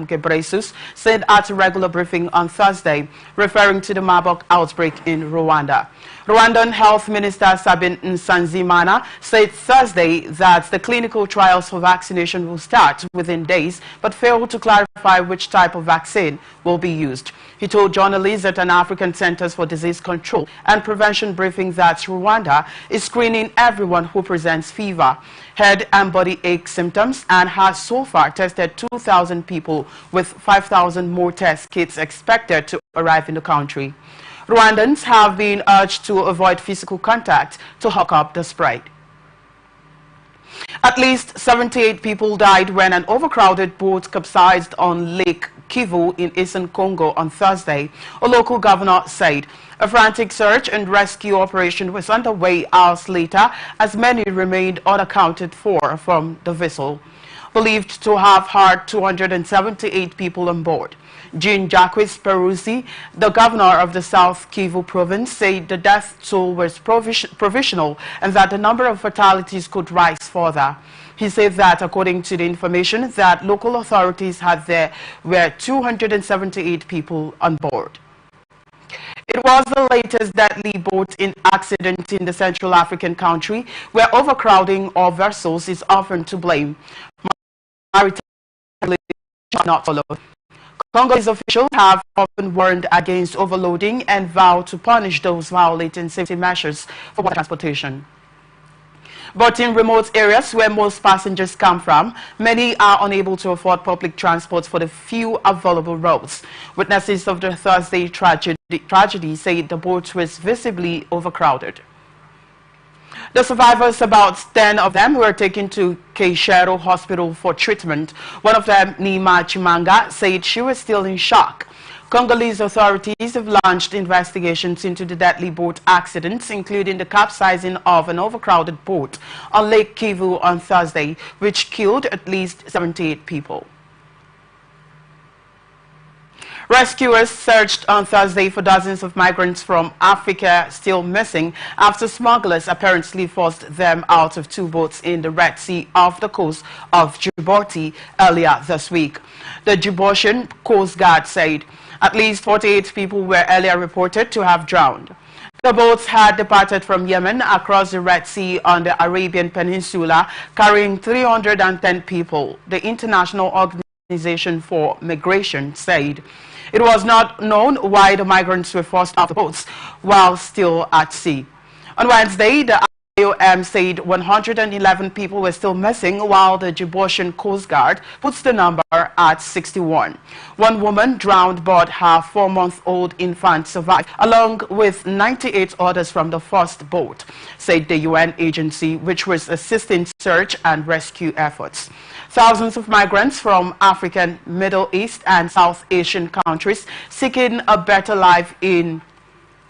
Gebreyesus said at a regular briefing on Thursday, referring to the Marburg outbreak in Rwanda. Rwandan Health Minister Sabin Nsanzimana said Thursday that the clinical trials for vaccination will start within days, but failed to clarify which type of vaccine will be used. He told journalists at an African Centers for Disease Control and Prevention briefing that Rwanda is screening everyone who presents fever, head and body ache symptoms, and has so far tested 2,000 people, with 5,000 more test kits expected to arrive in the country. Rwandans have been urged to avoid physical contact to hook up the spread. At least 78 people died when an overcrowded boat capsized on Lake Kivu in eastern Congo on Thursday, a local governor said. A frantic search and rescue operation was underway hours later as many remained unaccounted for from the vessel, believed to have had 278 people on board. Jean-Jacques Peruzzi, the governor of the South Kivu province, said the death toll was provisional and that the number of fatalities could rise further. He said that according to the information that local authorities had, there were 278 people on board. It was the latest deadly boat accident in the Central African country, where overcrowding of vessels is often to blame. Maritime not followed. Congolese officials have often warned against overloading and vowed to punish those violating safety measures for water transportation. But in remote areas where most passengers come from, many are unable to afford public transport for the few available roads. Witnesses of the Thursday tragedy say the boat was visibly overcrowded. The survivors, about 10 of them, were taken to Keishero Hospital for treatment. One of them, Nima Chimanga, said she was still in shock. Congolese authorities have launched investigations into the deadly boat accidents, including the capsizing of an overcrowded boat on Lake Kivu on Thursday, which killed at least 78 people. Rescuers searched on Thursday for dozens of migrants from Africa still missing after smugglers apparently forced them out of two boats in the Red Sea off the coast of Djibouti earlier this week. The Djiboutian Coast Guard said at least 48 people were earlier reported to have drowned. The boats had departed from Yemen across the Red Sea on the Arabian Peninsula, carrying 310 people, the International Organization for Migration said. It was not known why the migrants were forced off the boats while still at sea. On Wednesday, the IOM said 111 people were still missing, while the Djiboutian Coast Guard puts the number at 61. One woman drowned, but her 4-month-old infant survived, along with 98 others from the first boat, said the UN agency, which was assisting search and rescue efforts. Thousands of migrants from African, Middle East and South Asian countries seeking a better life in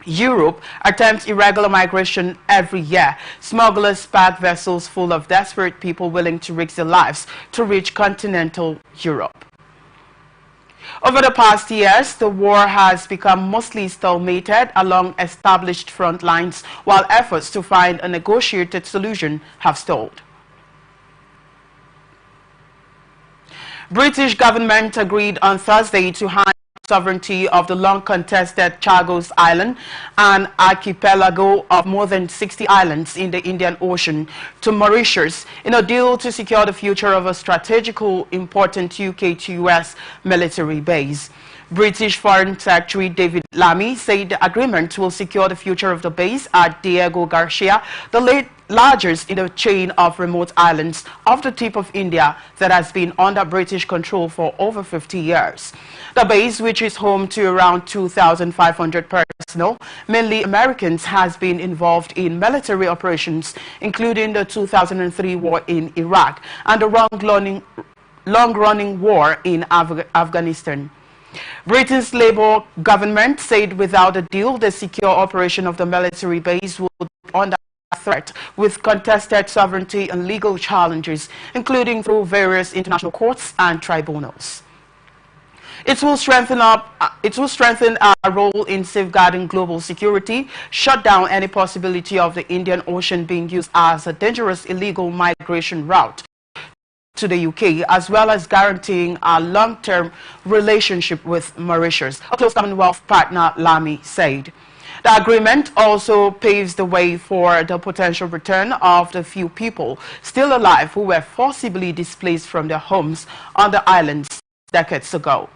Europe attempt irregular migration every year. Smugglers pack vessels full of desperate people willing to risk their lives to reach continental Europe. Over the past years, the war has become mostly stalemated along established front lines, while efforts to find a negotiated solution have stalled. British government agreed on Thursday to hand sovereignty of the long-contested Chagos Island, an archipelago of more than 60 islands in the Indian Ocean, to Mauritius in a deal to secure the future of a strategically important UK to US military base. British Foreign Secretary David Lammy said the agreement will secure the future of the base at Diego Garcia, the largest in the chain of remote islands off the tip of India that has been under British control for over 50 years. The base, which is home to around 2,500 personnel, mainly Americans, has been involved in military operations, including the 2003 war in Iraq and the long-running war in Afghanistan. Britain's Labour government said without a deal, the secure operation of the military base would be under threat, with contested sovereignty and legal challenges, including through various international courts and tribunals. It will strengthen our role in safeguarding global security, shut down any possibility of the Indian Ocean being used as a dangerous illegal migration route to the UK, as well as guaranteeing a long-term relationship with Mauritius, a close Commonwealth partner, Lamy said. The agreement also paves the way for the potential return of the few people still alive who were forcibly displaced from their homes on the islands decades ago.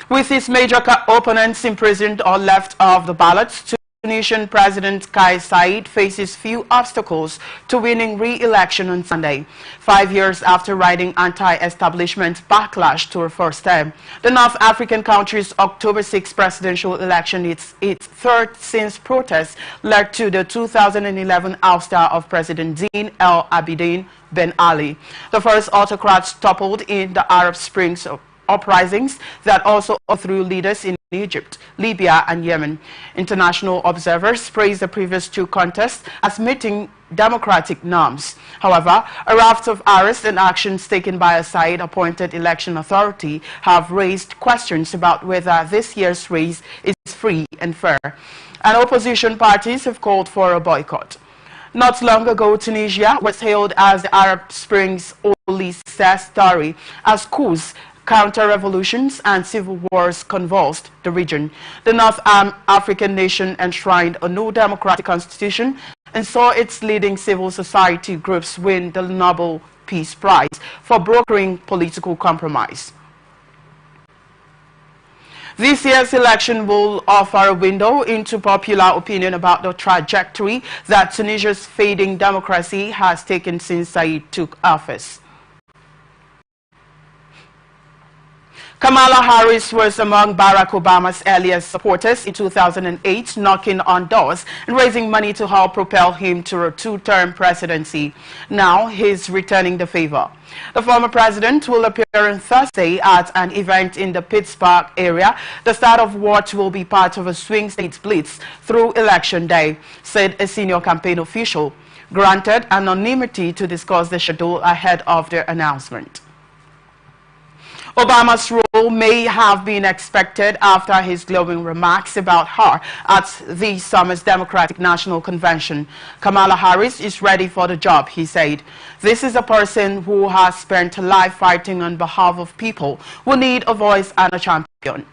With his major opponents imprisoned or left off the ballots, Tunisian President Kais Saied faces few obstacles to winning re-election on Sunday, 5 years after riding anti-establishment backlash to her first term. The North African country's October 6 presidential election is its third since protests led to the 2011 ouster of President Zine El Abidine Ben Ali. The first autocrats toppled in the Arab Springs uprisings that also overthrew leaders in Egypt, Libya and Yemen. International observers praised the previous two contests as meeting democratic norms. However, a raft of arrests and actions taken by a Saied-appointed election authority have raised questions about whether this year's race is free and fair. And opposition parties have called for a boycott. Not long ago, Tunisia was hailed as the Arab Spring's only success story, as coups, counter-revolutions and civil wars convulsed the region. The North African nation enshrined a new democratic constitution and saw its leading civil society groups win the Nobel Peace Prize for brokering political compromise. This year's election will offer a window into popular opinion about the trajectory that Tunisia's fading democracy has taken since Saied took office. Kamala Harris was among Barack Obama's earliest supporters in 2008, knocking on doors and raising money to help propel him to a two-term presidency. Now he's returning the favor. The former president will appear on Thursday at an event in the Pittsburgh area, the start of what will be part of a swing state blitz through Election Day, said a senior campaign official, granted anonymity to discuss the schedule ahead of the announcement. Obama's role may have been expected after his glowing remarks about her at this summer's Democratic National Convention. Kamala Harris is ready for the job, he said. This is a person who has spent her life fighting on behalf of people who need a voice and a champion.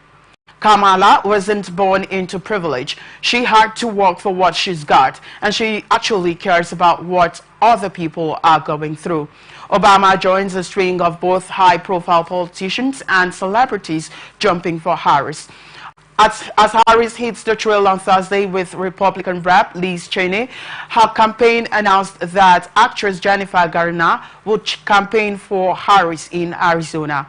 Kamala wasn't born into privilege. She had to work for what she's got, and she actually cares about what other people are going through. Obama joins a string of both high-profile politicians and celebrities jumping for Harris. As Harris hits the trail on Thursday with Republican Rep. Liz Cheney, her campaign announced that actress Jennifer Garner would campaign for Harris in Arizona.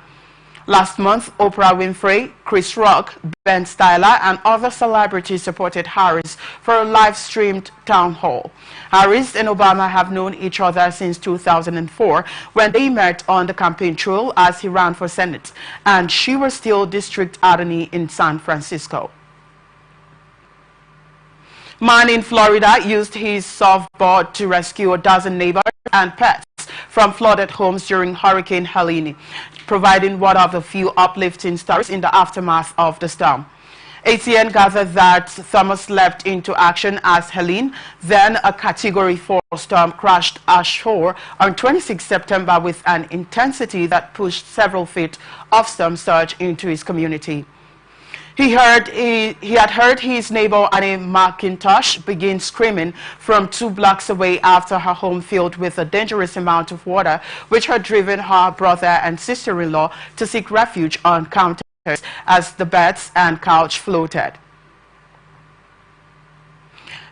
Last month, Oprah Winfrey, Chris Rock, Ben Stiller, and other celebrities supported Harris for a live-streamed town hall. Harris and Obama have known each other since 2004, when they met on the campaign trail as he ran for Senate, and she was still district attorney in San Francisco. Man in Florida used his surfboard to rescue a dozen neighbors and pets from flooded homes during Hurricane Helene, providing one of the few uplifting stories in the aftermath of the storm. ATN gathered that Thomas leapt into action as Helene, then a Category 4 storm, crashed ashore on 26 September with an intensity that pushed several feet of storm surge into his community. He had heard his neighbor Annie McIntosh begin screaming from 2 blocks away after her home filled with a dangerous amount of water, which had driven her brother and sister-in-law to seek refuge on counters as the beds and couch floated.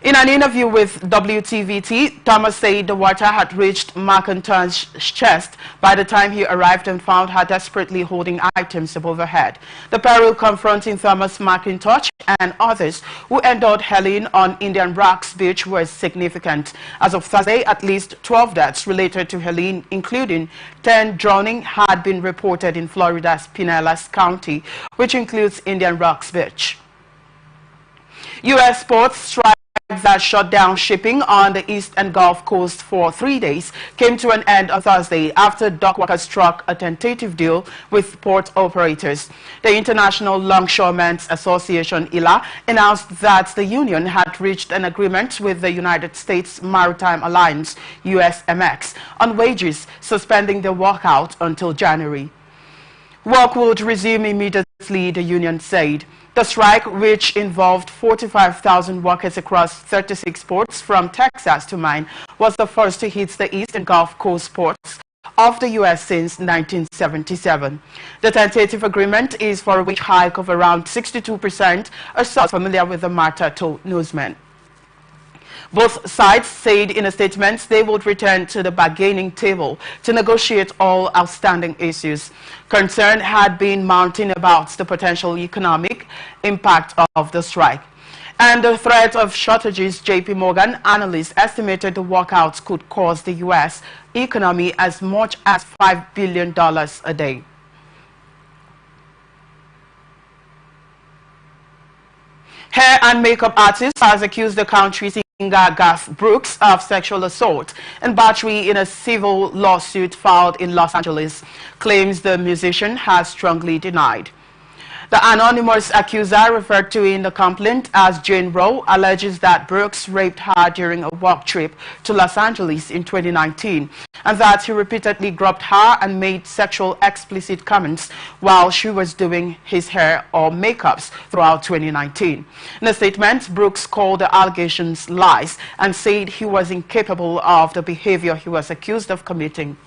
In an interview with WTVT, Thomas said the water had reached McIntosh's chest by the time he arrived and found her desperately holding items above her head. The peril confronting Thomas McIntosh and others who endured Helene on Indian Rocks Beach was significant. As of Thursday, at least 12 deaths related to Helene, including 10 drowning, had been reported in Florida's Pinellas County, which includes Indian Rocks Beach. U.S. sports strike that shut down shipping on the East and Gulf Coast for 3 days came to an end on Thursday after dock workers struck a tentative deal with port operators. The International Longshoremen's Association, ILA, announced that the union had reached an agreement with the United States Maritime Alliance, USMX, on wages, suspending the walkout until January. Work would resume immediately, the union said. The strike, which involved 45,000 workers across 36 ports from Texas to Maine, was the first to hit the East and Gulf Coast ports of the U.S. since 1977. The tentative agreement is for a wage hike of around 62%, a source familiar with the matter told newsmen. Both sides said in a statement they would return to the bargaining table to negotiate all outstanding issues. Concern had been mounting about the potential economic impact of the strike. And the threat of shortages, J.P. Morgan analysts estimated the walkouts could cost the U.S. economy as much as $5 billion a day. Hair and makeup artist has accused the country's Garth Brooks of sexual assault and battery in a civil lawsuit filed in Los Angeles. Claims the musician has strongly denied. The anonymous accuser, referred to in the complaint as Jane Roe, alleges that Brooks raped her during a work trip to Los Angeles in 2019 and that he repeatedly groped her and made sexual explicit comments while she was doing his hair or makeups throughout 2019. In a statement, Brooks called the allegations lies and said he was incapable of the behavior he was accused of committing.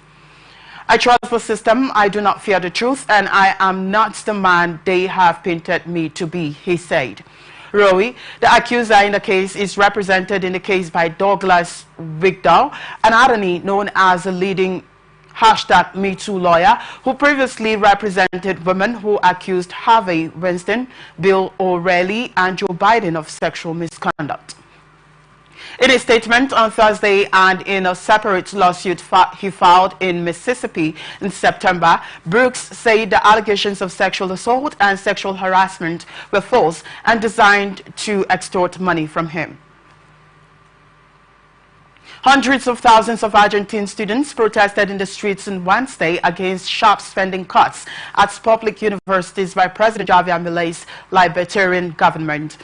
I trust the system, I do not fear the truth, and I am not the man they have painted me to be, he said. Roe, the accuser in the case, is represented in the case by Douglas Wigdaw, an attorney known as a leading #MeToo lawyer who previously represented women who accused Harvey Weinstein, Bill O'Reilly, and Joe Biden of sexual misconduct. In a statement on Thursday and in a separate lawsuit he filed in Mississippi in September, Brooks said the allegations of sexual assault and sexual harassment were false and designed to extort money from him. Hundreds of thousands of Argentine students protested in the streets on Wednesday against sharp spending cuts at public universities by President Javier Milei's libertarian government.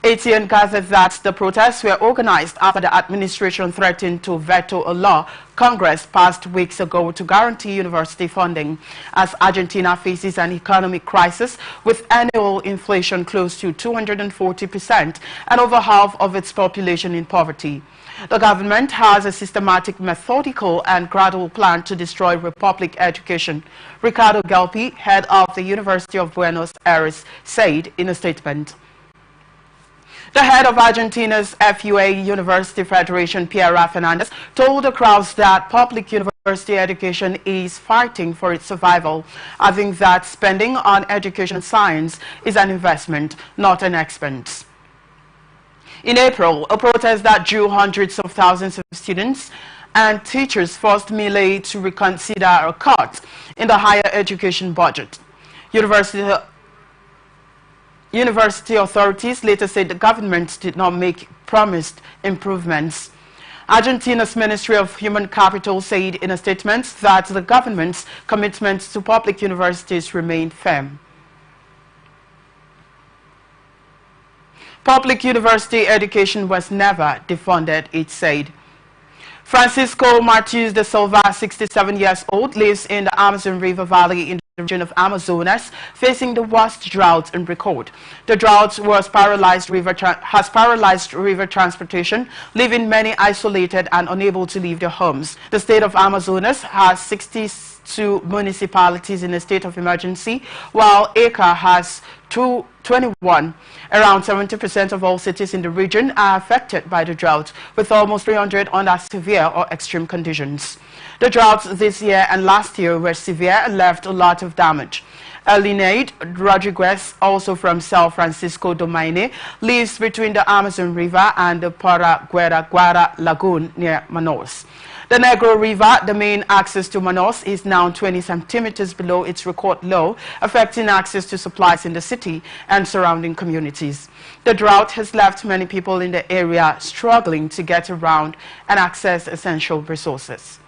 ATN gathered that the protests were organized after the administration threatened to veto a law Congress passed weeks ago to guarantee university funding, as Argentina faces an economic crisis with annual inflation close to 240% and over half of its population in poverty. The government has a systematic, methodical and gradual plan to destroy public education, Ricardo Gelpi, head of the University of Buenos Aires, said in a statement. The head of Argentina's FUA University Federation, Pierre Fernandez, told the crowds that public university education is fighting for its survival, adding that spending on education and science is an investment, not an expense. In April, a protest that drew hundreds of thousands of students and teachers forced Milei to reconsider a cut in the higher education budget. University authorities later said the government did not make promised improvements. Argentina's Ministry of Human Capital said in a statement that the government's commitment to public universities remained firm. Public university education was never defunded, it said. Francisco Martins de Silva, 67 years old, lives in the Amazon River Valley in the region of Amazonas, facing the worst drought in record. The drought has paralyzed river transportation, leaving many isolated and unable to leave their homes. The state of Amazonas has 62 municipalities in a state of emergency, while Acre has 21. Around 70% of all cities in the region are affected by the drought, with almost 300 under severe or extreme conditions. The droughts this year and last year were severe and left a lot of damage. Elineide Rodriguez, also from San Francisco Domaine, lives between the Amazon River and the Paraguaguara Lagoon near Manaus. The Negro River, the main access to Manaus, is now 20 centimeters below its record low, affecting access to supplies in the city and surrounding communities. The drought has left many people in the area struggling to get around and access essential resources.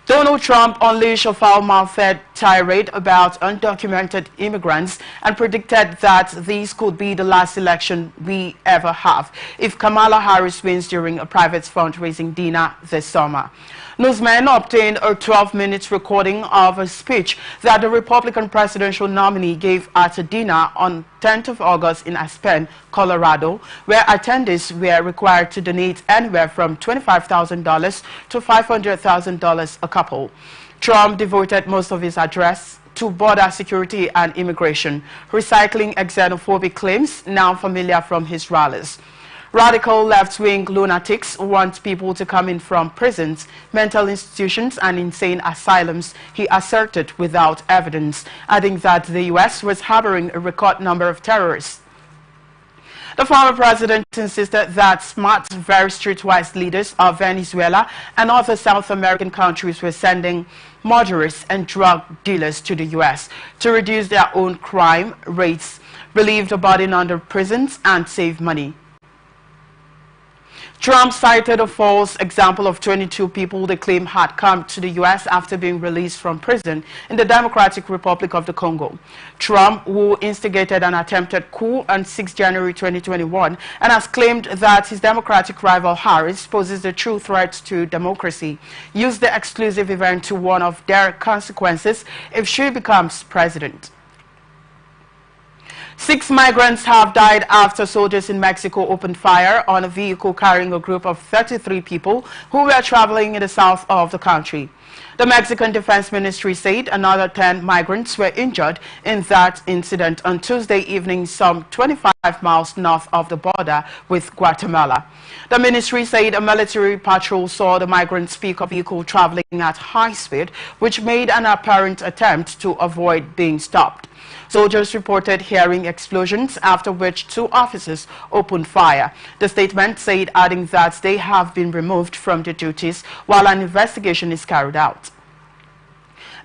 Donald Trump unleashed a foul-mouthed tirade about undocumented immigrants and predicted that this could be the last election we ever have if Kamala Harris wins during a private fundraising dinner this summer. Newsmen obtained a 12-minute recording of a speech that the Republican presidential nominee gave at a dinner on 10th of August in Aspen, Colorado, where attendees were required to donate anywhere from $25,000 to $500,000 a couple. Trump devoted most of his address to border security and immigration, recycling xenophobic claims now familiar from his rallies. Radical left-wing lunatics want people to come in from prisons, mental institutions and insane asylums, he asserted without evidence, adding that the U.S. was harboring a record number of terrorists. The former president insisted that smart, very streetwise leaders of Venezuela and other South American countries were sending murderers and drug dealers to the U.S. to reduce their own crime rates, relieve the burden on the prisons and save money. Trump cited a false example of 22 people they claim had come to the U.S. after being released from prison in the Democratic Republic of the Congo. Trump, who instigated an attempted coup on 6 January 2021 and has claimed that his Democratic rival Harris poses a true threat to democracy, used the exclusive event to warn of their consequences if she becomes president. 6 migrants have died after soldiers in Mexico opened fire on a vehicle carrying a group of 33 people who were traveling in the south of the country. The Mexican Defense Ministry said another 10 migrants were injured in that incident on Tuesday evening, some 25 miles north of the border with Guatemala. The ministry said a military patrol saw the migrants pick a vehicle traveling at high speed, which made an apparent attempt to avoid being stopped. Soldiers reported hearing explosions, after which 2 officers opened fire. The statement said, adding that they have been removed from their duties while an investigation is carried out.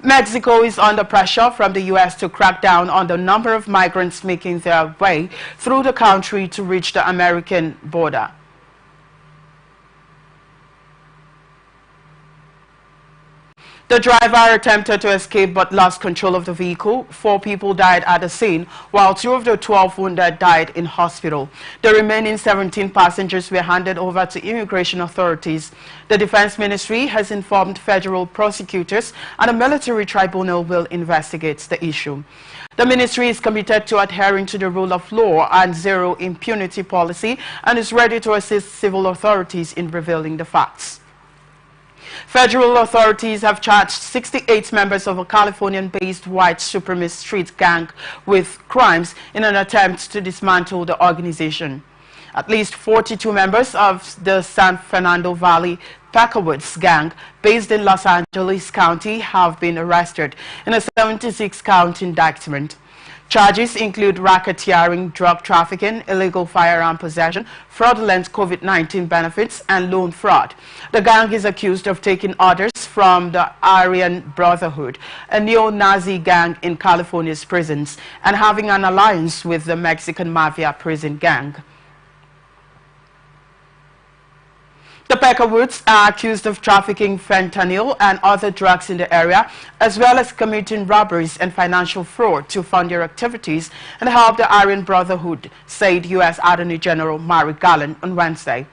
Mexico is under pressure from the U.S. to crack down on the number of migrants making their way through the country to reach the American border. The driver attempted to escape but lost control of the vehicle. 4 people died at the scene, while 2 of the 12 wounded died in hospital. The remaining 17 passengers were handed over to immigration authorities. The Defense Ministry has informed federal prosecutors and a military tribunal will investigate the issue. The ministry is committed to adhering to the rule of law and zero impunity policy and is ready to assist civil authorities in revealing the facts. Federal authorities have charged 68 members of a Californian-based white supremacist street gang with crimes in an attempt to dismantle the organization. At least 42 members of the San Fernando Valley Peckerwoods gang, based in Los Angeles County, have been arrested in a 76-count indictment. Charges include racketeering, drug trafficking, illegal firearm possession, fraudulent COVID-19 benefits, and loan fraud. The gang is accused of taking orders from the Aryan Brotherhood, a neo-Nazi gang in California's prisons, and having an alliance with the Mexican Mafia prison gang. The Peckerwoods are accused of trafficking fentanyl and other drugs in the area, as well as committing robberies and financial fraud to fund their activities and help the Aryan Brotherhood, said U.S. Attorney General Merrick Garland on Wednesday.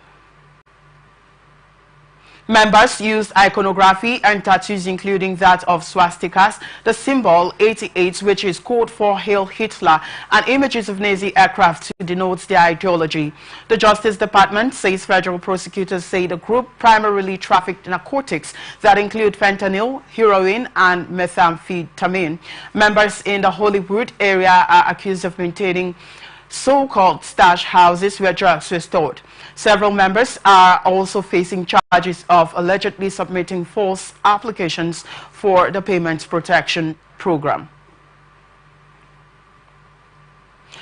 Members used iconography and tattoos, including that of swastikas, the symbol 88, which is code for Hail Hitler, and images of Nazi aircraft to denote their ideology. The Justice Department says federal prosecutors say the group primarily trafficked narcotics that include fentanyl, heroin, and methamphetamine. Members in the Hollywood area are accused of maintaining so-called stash houses where drugs were stored. Several members are also facing charges of allegedly submitting false applications for the Payment Protection program.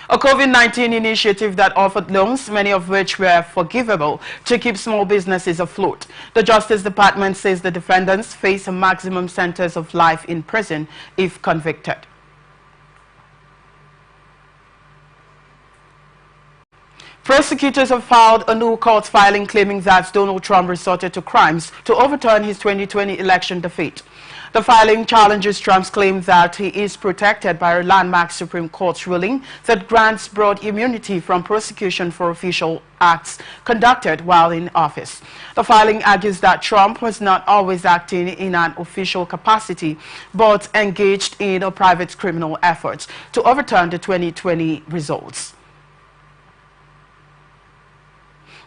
A COVID-19 initiative that offered loans, many of which were forgivable, to keep small businesses afloat. The Justice Department says the defendants face a maximum sentence of life in prison if convicted. Prosecutors have filed a new court filing claiming that Donald Trump resorted to crimes to overturn his 2020 election defeat. The filing challenges Trump's claim that he is protected by a landmark Supreme Court ruling that grants broad immunity from prosecution for official acts conducted while in office. The filing argues that Trump was not always acting in an official capacity, but engaged in a private criminal effort to overturn the 2020 results.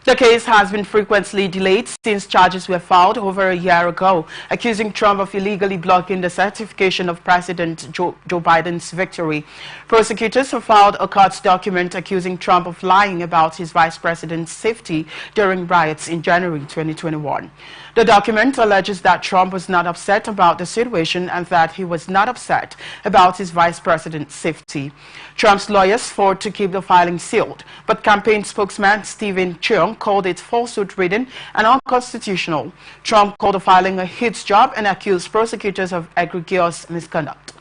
The case has been frequently delayed since charges were filed over a year ago, accusing Trump of illegally blocking the certification of President Joe Biden's victory. Prosecutors have filed a court document accusing Trump of lying about his vice president's safety during riots in January 2021. The document alleges that Trump was not upset about the situation and that he was not upset about his vice president's safety. Trump's lawyers fought to keep the filing sealed, but campaign spokesman Stephen Cheung called it falsehood-ridden and unconstitutional. Trump called the filing a hit job and accused prosecutors of egregious misconduct.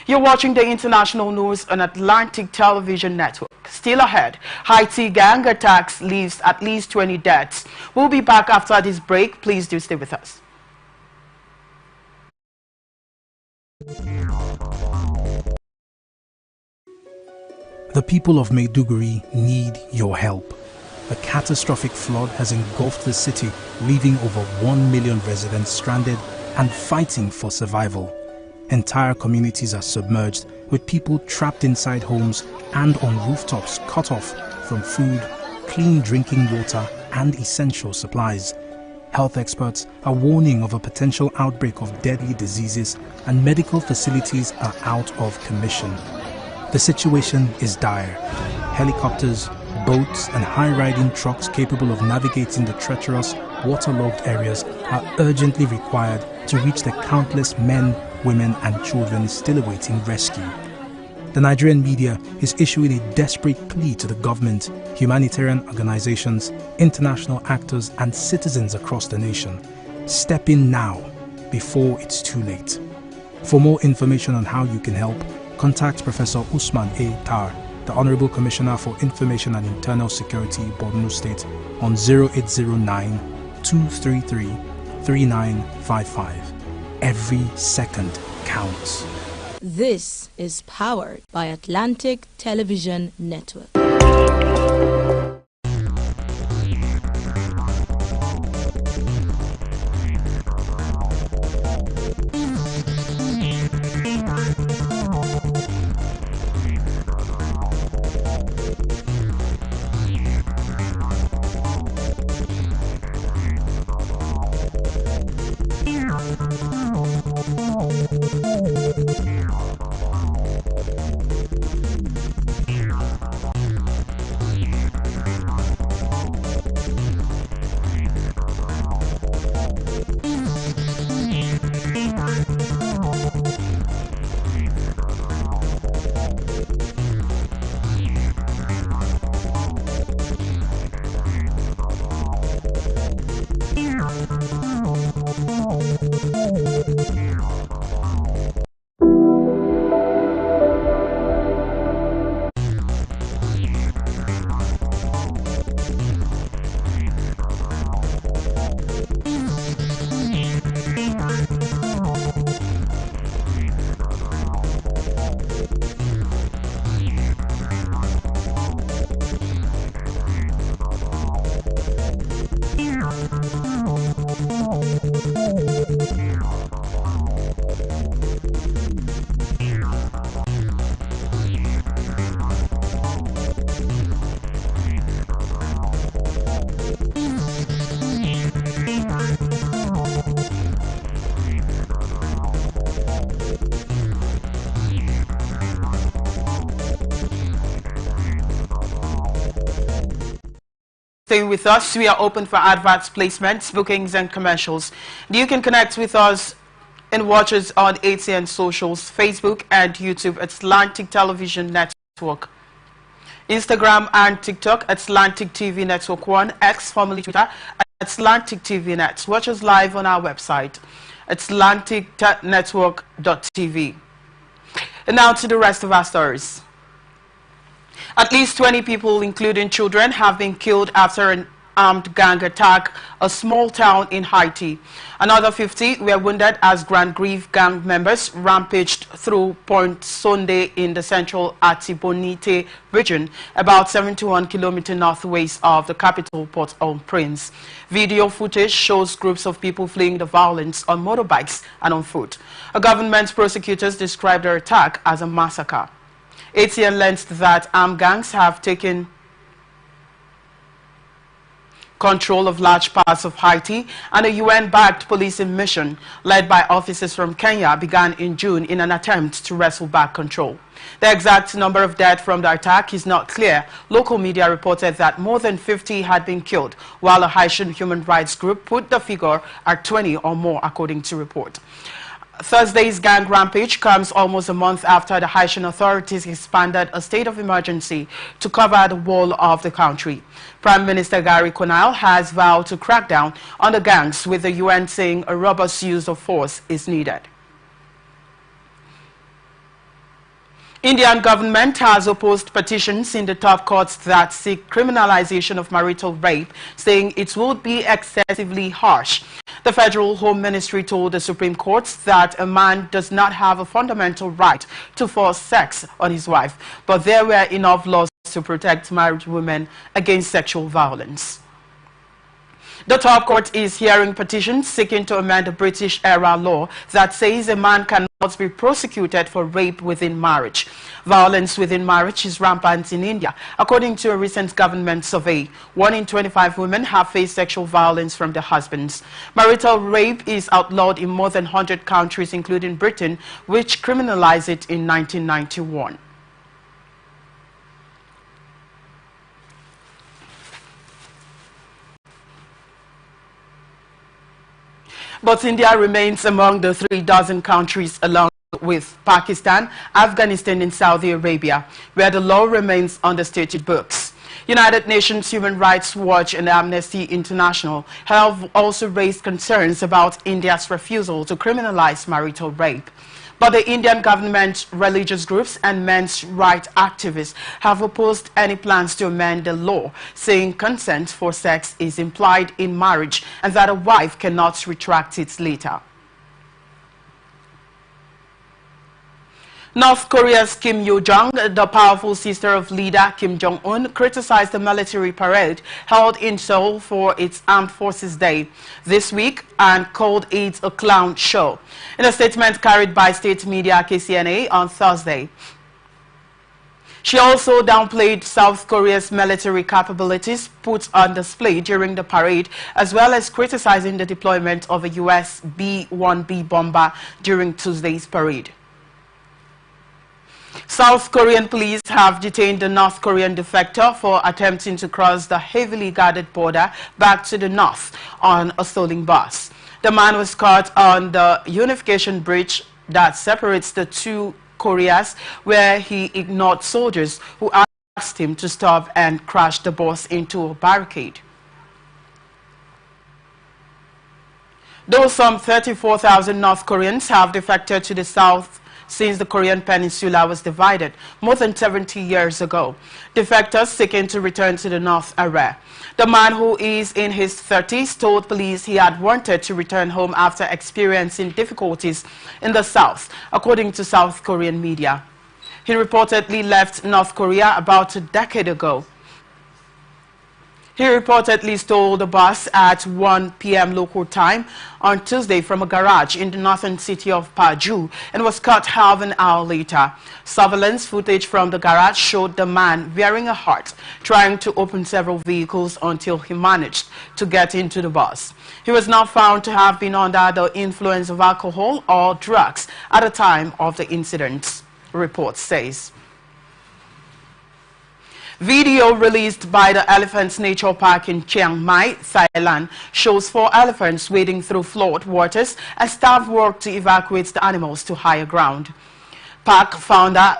You're watching the international news on Atlantic Television Network. Still ahead, Haiti gang attacks leaves at least 20 deaths. We'll be back after this break. Please do stay with us. The people of Maiduguri need your help. A catastrophic flood has engulfed the city, leaving over 1 million residents stranded and fighting for survival. Entire communities are submerged, with people trapped inside homes and on rooftops cut off from food, clean drinking water and essential supplies. Health experts are warning of a potential outbreak of deadly diseases, and medical facilities are out of commission. The situation is dire. Helicopters, boats and high-riding trucks capable of navigating the treacherous, waterlogged areas are urgently required to reach the countless men, women and children still awaiting rescue. The Nigerian media is issuing a desperate plea to the government, humanitarian organizations, international actors and citizens across the nation. Step in now, before it's too late. For more information on how you can help, contact Professor Usman A. Tar, the Honorable Commissioner for Information and Internal Security, Borno State, on 0809-233-3955. Every second counts. This is powered by Atlantic Television Network. stay with us. We are open for adverts, placements, bookings, and commercials. You can connect with us and watch us on ATN Socials, Facebook and YouTube at Atlantic Television Network, Instagram and TikTok at Atlantic TV Network 1, X, formerly Twitter, at Atlantic TV Net. Watch us live on our website, atlanticnetwork.tv. And now to the rest of our stories. At least 20 people, including children, have been killed after an armed gang attack a small town in Haiti. Another 50 were wounded as Grand Grief gang members rampaged through Point Sonde in the central Artibonite region, about 71 kilometers northwest of the capital Port-au-Prince. Video footage shows groups of people fleeing the violence on motorbikes and on foot. A government prosecutors described the attack as a massacre. ATN learned that armed gangs have taken control of large parts of Haiti, and a UN-backed policing mission led by officers from Kenya began in June in an attempt to wrestle back control. The exact number of dead from the attack is not clear. Local media reported that more than 50 had been killed, while a Haitian human rights group put the figure at 20 or more, according to report. Thursday's gang rampage comes almost a month after the Haitian authorities expanded a state of emergency to cover the whole of the country. Prime Minister Gary Conille has vowed to crack down on the gangs, with the UN saying a robust use of force is needed. Indian government has opposed petitions in the top courts that seek criminalization of marital rape, saying it would be excessively harsh. The Federal Home Ministry told the Supreme Court that a man does not have a fundamental right to force sex on his wife, but there were enough laws to protect married women against sexual violence. The top court is hearing petitions seeking to amend the British-era law that says a man cannot be prosecuted for rape within marriage. Violence within marriage is rampant in India. According to a recent government survey, 1 in 25 women have faced sexual violence from their husbands. Marital rape is outlawed in more than 100 countries, including Britain, which criminalized it in 1991. But India remains among the 3 dozen countries, along with Pakistan, Afghanistan and Saudi Arabia, where the law remains on the statute books. United Nations Human Rights Watch and Amnesty International have also raised concerns about India's refusal to criminalize marital rape. But the Indian government, religious groups and men's rights activists have opposed any plans to amend the law, saying consent for sex is implied in marriage and that a wife cannot retract it later. North Korea's Kim Yo-jong, the powerful sister of leader Kim Jong-un, criticized the military parade held in Seoul for its Armed Forces Day this week and called it a clown show. In a statement carried by state media KCNA on Thursday, she also downplayed South Korea's military capabilities put on display during the parade, as well as criticizing the deployment of a U.S. B-1B bomber during Tuesday's parade. South Korean police have detained a North Korean defector for attempting to cross the heavily guarded border back to the north on a stolen bus. The man was caught on the unification bridge that separates the two Koreas, where he ignored soldiers who asked him to stop and crashed the bus into a barricade. Though some 34,000 North Koreans have defected to the south since the Korean peninsula was divided more than 70 years ago, defectors seeking to return to the north are rare. The man, who is in his 30s, told police he had wanted to return home after experiencing difficulties in the south, according to South Korean media. He reportedly left North Korea about a decade ago. He reportedly stole the bus at 1 p.m. local time on Tuesday from a garage in the northern city of Paju and was caught half an hour later. Surveillance footage from the garage showed the man wearing a hat, trying to open several vehicles until he managed to get into the bus. He was not found to have been under the influence of alcohol or drugs at the time of the incident, report says. Video released by the Elephants Nature Park in Chiang Mai, Thailand, shows 4 elephants wading through flood waters as staff work to evacuate the animals to higher ground. Park founder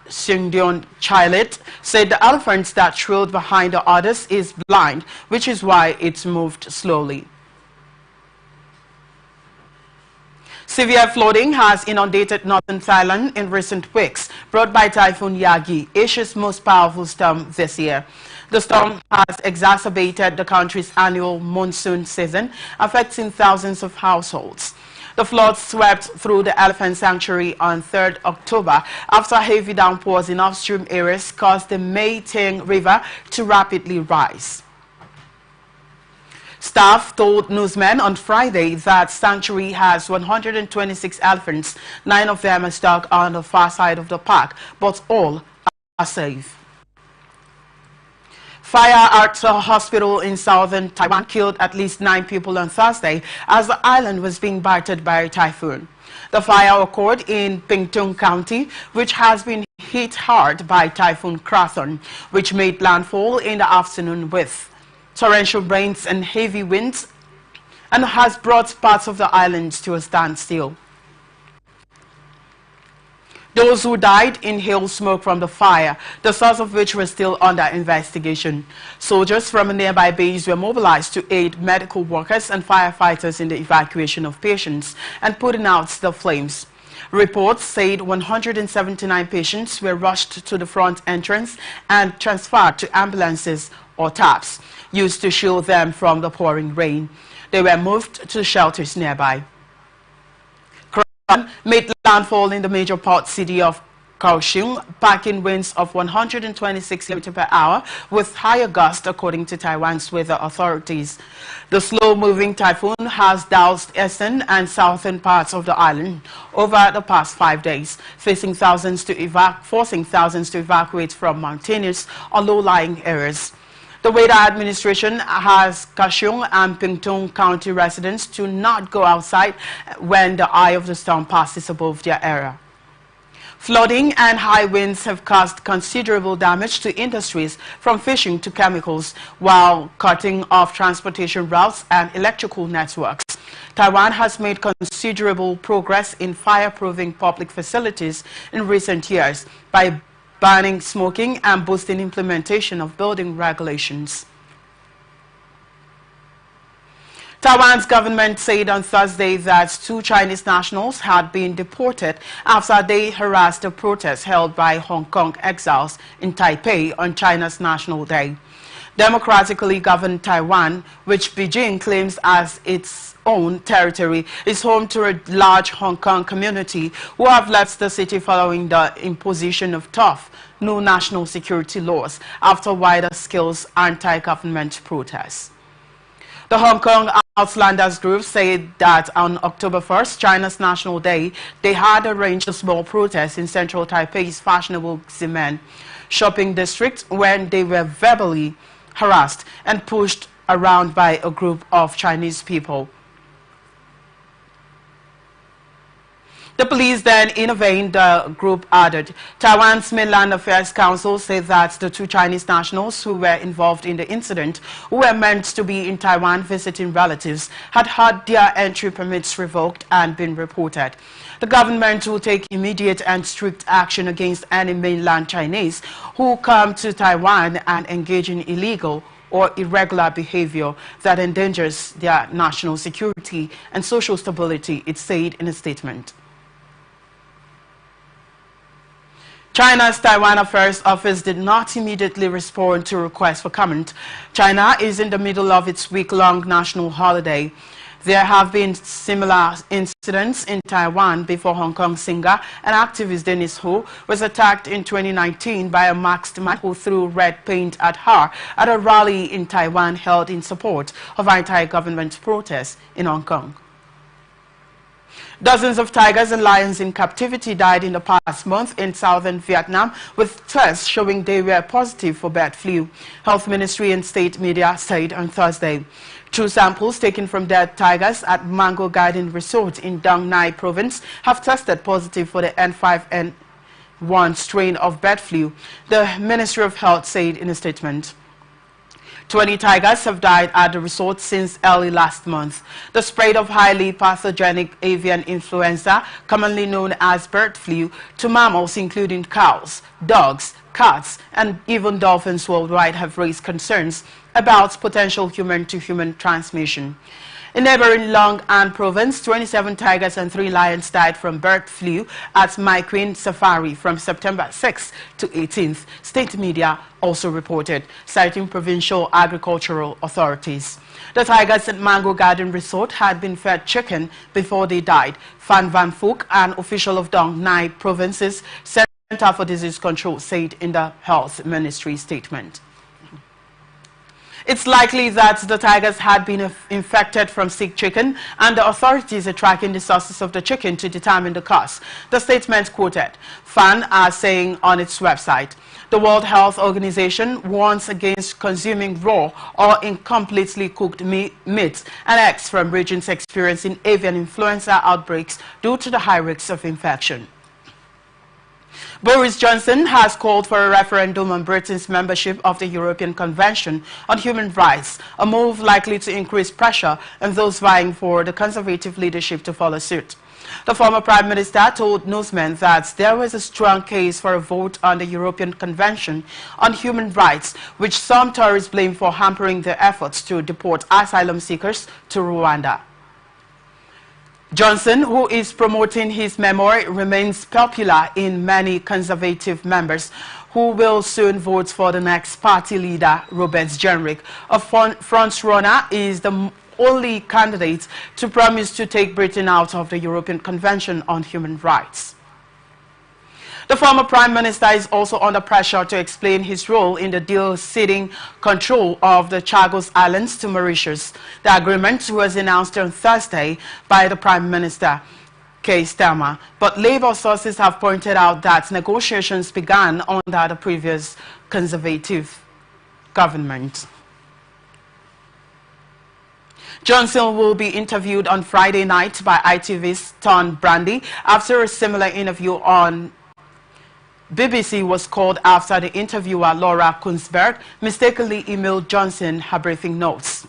Sungdeon Chilet said the elephant that trailed behind the others is blind, which is why it moved slowly. Severe flooding has inundated northern Thailand in recent weeks, brought by Typhoon Yagi, Asia's most powerful storm this year. The storm has exacerbated the country's annual monsoon season, affecting thousands of households. The floods swept through the elephant sanctuary on 3rd October after heavy downpours in upstream areas caused the Mae Ting River to rapidly rise. Staff told newsmen on Friday that sanctuary has 126 elephants. 9 of them are stuck on the far side of the park, but all are safe. Fire at a hospital in southern Taiwan killed at least 9 people on Thursday as the island was being battered by a typhoon. The fire occurred in Pingtung County, which has been hit hard by Typhoon Krathon, which made landfall in the afternoon with torrential rains and heavy winds, and has brought parts of the island to a standstill. Those who died inhaled smoke from the fire, the source of which was still under investigation. Soldiers from a nearby base were mobilized to aid medical workers and firefighters in the evacuation of patients and putting out the flames. Reports said 179 patients were rushed to the front entrance and transferred to ambulances or taps used to shield them from the pouring rain. They were moved to shelters nearby. Krathon made landfall in the major port city of Kaohsiung, packing winds of 126 km per hour with higher gusts, according to Taiwan's weather authorities. The slow-moving typhoon has doused eastern and southern parts of the island over the past 5 days, forcing thousands to evacuate from mountainous or low-lying areas. The Weather Administration has Kaohsiung and Pingtung County residents to not go outside when the eye of the storm passes above their area. Flooding and high winds have caused considerable damage to industries from fishing to chemicals, while cutting off transportation routes and electrical networks. Taiwan has made considerable progress in fireproofing public facilities in recent years by banning smoking and boosting implementation of building regulations. Taiwan's government said on Thursday that 2 Chinese nationals had been deported after they harassed a protest held by Hong Kong exiles in Taipei on China's National Day. Democratically governed Taiwan, which Beijing claims as its own territory, is home to a large Hong Kong community who have left the city following the imposition of tough new national security laws after wider-scale anti-government protests. The Hong Kong Outlanders group said that on October 1st, China's National Day, they had arranged a small protest in central Taipei's fashionable Ximen shopping district when they were verbally harassed and pushed around by a group of Chinese people. The police then intervened, the group added. Taiwan's Mainland Affairs Council said that the 2 Chinese nationals who were involved in the incident, who were meant to be in Taiwan visiting relatives, had had their entry permits revoked and been reported. The government will take immediate and strict action against any mainland Chinese who come to Taiwan and engage in illegal or irregular behavior that endangers their national security and social stability, it said in a statement. China's Taiwan Affairs Office did not immediately respond to requests for comment. China is in the middle of its week-long national holiday. There have been similar incidents in Taiwan before Hong Kong singer and activist Dennis Ho was attacked in 2019 by a masked man who threw red paint at her at a rally in Taiwan held in support of anti-government protests in Hong Kong. Dozens of tigers and lions in captivity died in the past month in southern Vietnam, with tests showing they were positive for bird flu. Health Ministry and state media said on Thursday. 2 samples taken from dead tigers at Mango Garden Resort in Dong Nai province have tested positive for the N5N1 one strain of bird flu, the Ministry of Health said in a statement. 20 tigers have died at the resort since early last month. The spread of highly pathogenic avian influenza, commonly known as bird flu, to mammals including cows, dogs, cats, and even dolphins worldwide have raised concerns about potential human-to-human transmission. In neighboring Long An province, 27 tigers and 3 lions died from bird flu at My Queen Safari from September 6th to 18th, state media also reported, citing provincial agricultural authorities. The tigers at Mango Garden Resort had been fed chicken before they died. Fan Van Phuc, an official of Dong Nai province's Center for Disease Control, said in the Health Ministry statement. It's likely that the tigers had been infected from sick chicken, and the authorities are tracking the sources of the chicken to determine the cause. The statement quoted FAN as saying on its website, the World Health Organization warns against consuming raw or incompletely cooked meats and eggs from regions experiencing avian influenza outbreaks due to the high risks of infection. Boris Johnson has called for a referendum on Britain's membership of the European Convention on Human Rights, a move likely to increase pressure on those vying for the Conservative leadership to follow suit. The former Prime Minister told newsmen that there was a strong case for a vote on the European Convention on Human Rights, which some Tories blame for hampering their efforts to deport asylum seekers to Rwanda. Johnson, who is promoting his memoir, remains popular in many Conservative members who will soon vote for the next party leader, Robert Jenrick. A front-runner is the only candidate to promise to take Britain out of the European Convention on Human Rights. The former Prime Minister is also under pressure to explain his role in the deal ceding control of the Chagos Islands to Mauritius. The agreement was announced on Thursday by the Prime Minister, Keir Starmer, but Labour sources have pointed out that negotiations began under the previous Conservative government. Johnson will be interviewed on Friday night by ITV's Ton Brandy after a similar interview on BBC was called after the interviewer Laura Kunzberg mistakenly emailed Johnson her briefing notes.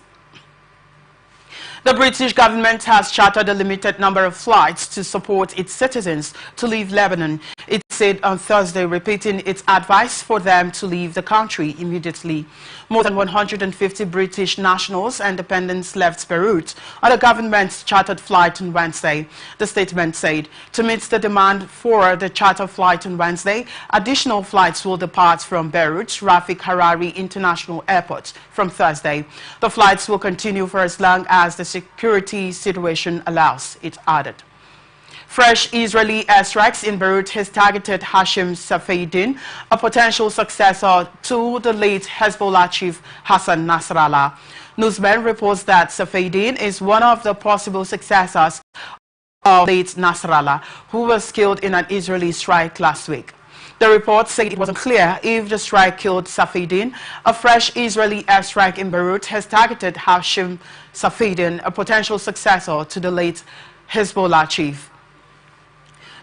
The British government has chartered a limited number of flights to support its citizens to leave Lebanon, it said on Thursday, repeating its advice for them to leave the country immediately. More than 150 British nationals and dependents left Beirut on a government's chartered flight on Wednesday. The statement said, to meet the demand for the charter flight on Wednesday, additional flights will depart from Beirut Rafik Hariri International Airport from Thursday. The flights will continue for as long as the security situation allows, it added. Fresh Israeli airstrikes in Beirut has targeted Hashim Safieddine, a potential successor to the late Hezbollah chief Hassan Nasrallah. Newsman reports that Safieddine is one of the possible successors of late Nasrallah, who was killed in an Israeli strike last week. The report said it wasn't clear if the strike killed Safieddine. A fresh Israeli airstrike in Beirut has targeted Hashim Safieddine, a potential successor to the late Hezbollah chief.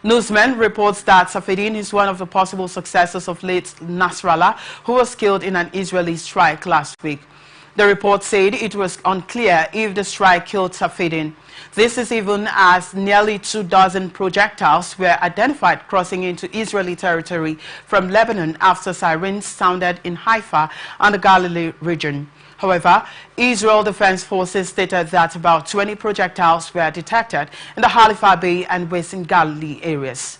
Newsman reports that Safieddine is one of the possible successors of late Nasrallah, who was killed in an Israeli strike last week. The report said it was unclear if the strike killed Safieddine. This is even as nearly 24 projectiles were identified crossing into Israeli territory from Lebanon after sirens sounded in Haifa and the Galilee region. However, Israel Defense Forces stated that about 20 projectiles were detected in the Haifa Bay and Western Galilee areas.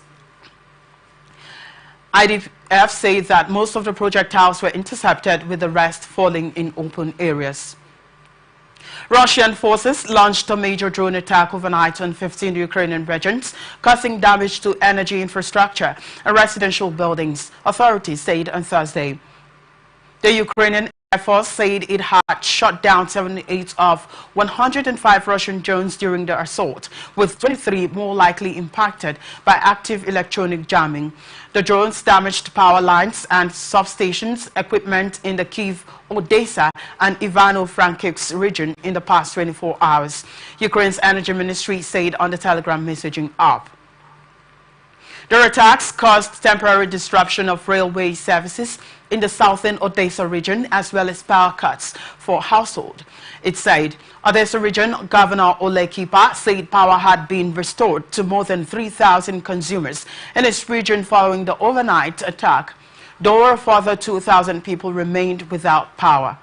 IDF said that most of the projectiles were intercepted, with the rest falling in open areas. Russian forces launched a major drone attack overnight on 15 Ukrainian regions, causing damage to energy infrastructure and residential buildings, authorities said on Thursday. The Ukrainian Air Force said it had shot down 78 of 105 Russian drones during the assault, with 23 more likely impacted by active electronic jamming. The drones damaged power lines and substations equipment in the Kyiv, Odessa and Ivano-Frankivsk region in the past 24 hours, Ukraine's energy ministry said on the Telegram messaging app. The attacks caused temporary disruption of railway services in the southern Odessa region, as well as power cuts for households. It said Odessa region Governor Ole Kipa said power had been restored to more than 3,000 consumers in its region following the overnight attack, though a further 2,000 people remained without power.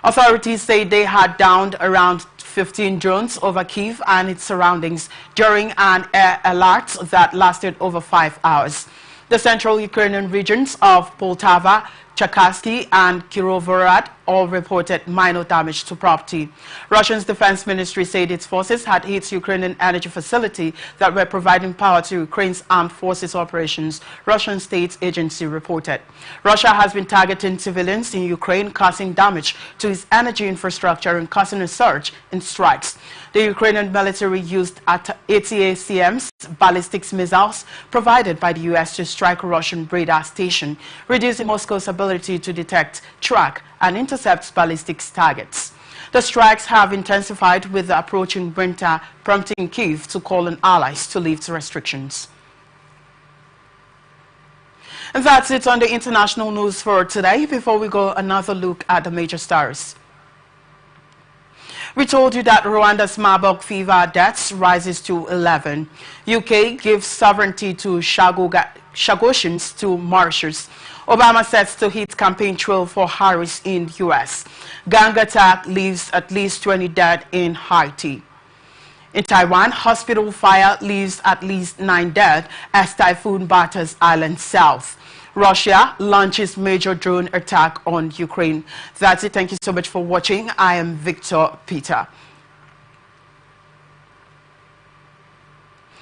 Authorities say they had downed around 15 drones over Kyiv and its surroundings during an air alert that lasted over 5 hours. The central Ukrainian regions of Poltava, Cherkasy and Kirovohrad all reported minor damage to property. Russia's defense ministry said its forces had hit Ukrainian energy facilities that were providing power to Ukraine's armed forces operations, Russian state agency reported. Russia has been targeting civilians in Ukraine, causing damage to its energy infrastructure and causing a surge in strikes. The Ukrainian military used ATACMS ballistic missiles provided by the U.S. to strike a Russian radar station, reducing Moscow's ability to detect, track, and intercept ballistic targets. The strikes have intensified with the approaching winter, prompting Kyiv to call on allies to lift restrictions. And that's it on the international news for today. Before we go, another look at the major stories. We told you that Rwanda's Marburg fever deaths rises to 11. UK gives sovereignty to Chagossians to Mauritius. Obama sets to hit campaign trail for Harris in U.S. Gang attack leaves at least 20 dead in Haiti. In Taiwan, hospital fire leaves at least 9 dead as typhoon batters island south. Russia launches major drone attack on Ukraine. That's it. Thank you so much for watching. I am Victor Peter.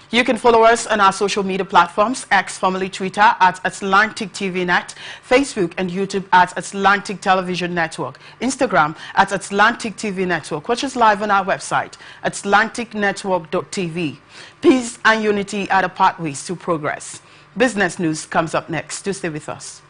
You can follow us on our social media platforms, X, formerly Twitter, at Atlantic TV Net, Facebook and YouTube at Atlantic Television Network, Instagram at Atlantic TV Network. Watch us live on our website, atlanticnetwork.tv. Peace and unity are the pathways to progress. Business news comes up next. Do stay with us.